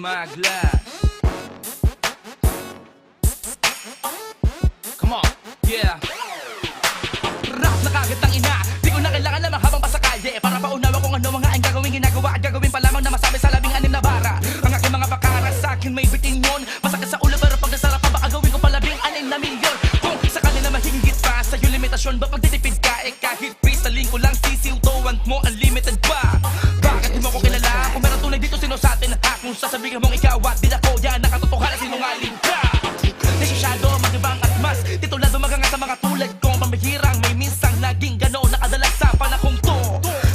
Smaglass. Come on, yeah. Rap na kagad ang ina. Di ko na kailangan na mahabang pa sa kalye para paunawa kung ano mga ang gagawin ginagawa at gagawin pa lamang na masabi sa 16 na bara. Ang aking mga bakara sa akin may bitin yun. Masakit sa ulo pero pag nasarap pa ba agawin ko pa 16 na milyon. Kung sa kanila mahingit pa sa iyong limitasyon ba pagtitipid ka kahit freestyling ko lang sisiw to want mo unlimited pa. Bakit di mo ko kilala kung meron tunay dito sino sa atin ha? Kung sasabihin mong ikaw at di ako yan nakatotohanan sinungaling ka. Nasyashado mag-ibang at mas titulado maganga sa mga tulad kong pambihirang may minsang naging gano'n nakadalas sa panahong to.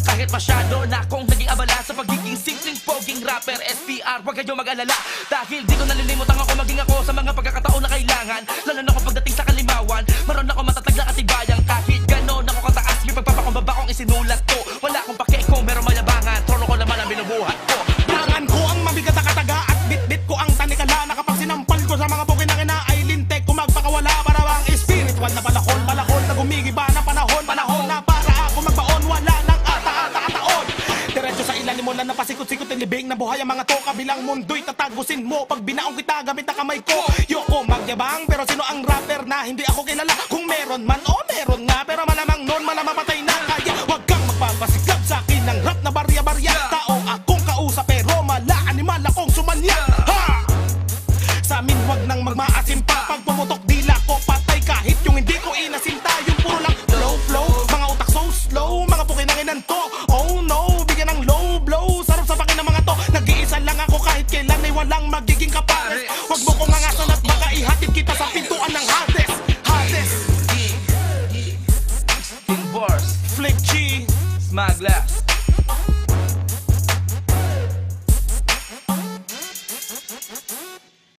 Kahit masyado na akong naging abala sa pagiging simpleng poging rapper SPR, wag kayo mag-alala dahil di ko nalilimutan ako maging ako sa mga pagkakataon na kailangan. Lalo na kung pagdating sa kalimawan maroon ako matatag na katibayang kahit gano'n ako kataas may pagpapakumbaba kong isinulat ko. Wala akong pake kung meron mayabangan, trono ko naman ang binubuhat ko. Tangan ko ang mabigat na kataga at bit-bit ko ang tanikala na kapag sinampal ko sa mga bukin na ina ay lintek ko magpakawala para bang spiritual na palakol na gumigiba na panahon na para ako magbaon wala nang ata-ata-ataon. Diretso sa ilalim mo lang napasikot-sikot ang libing na buhay ang mga to kabilang mundo'y tatagusin mo pag binaong kita gamit na kamay ko. Yoko magyabang pero sino ang rapper na hindi ako kilala kung meron man o meron nga pero malamang noon malamang patay na kaya wag kang magpapasiklab sa akin ng rap na barya-barya. Tao akong kausap pero mala animal akong sumanya ha! Sa amin wag nang magmaasim pa pag pumutok dila ko patay kahit yung hindi ko inasinta yung puro lang flow mga utak so slow mga pukinanginan to oh no bigyan ng low blow sarap sa pakin ng mga to nag-iisa lang ako kahit kailan ay walang magiging kapares wag mo kong angasan at baka ihatid kita sa pintuan ng Hades King Bars, Flick G Smaglass.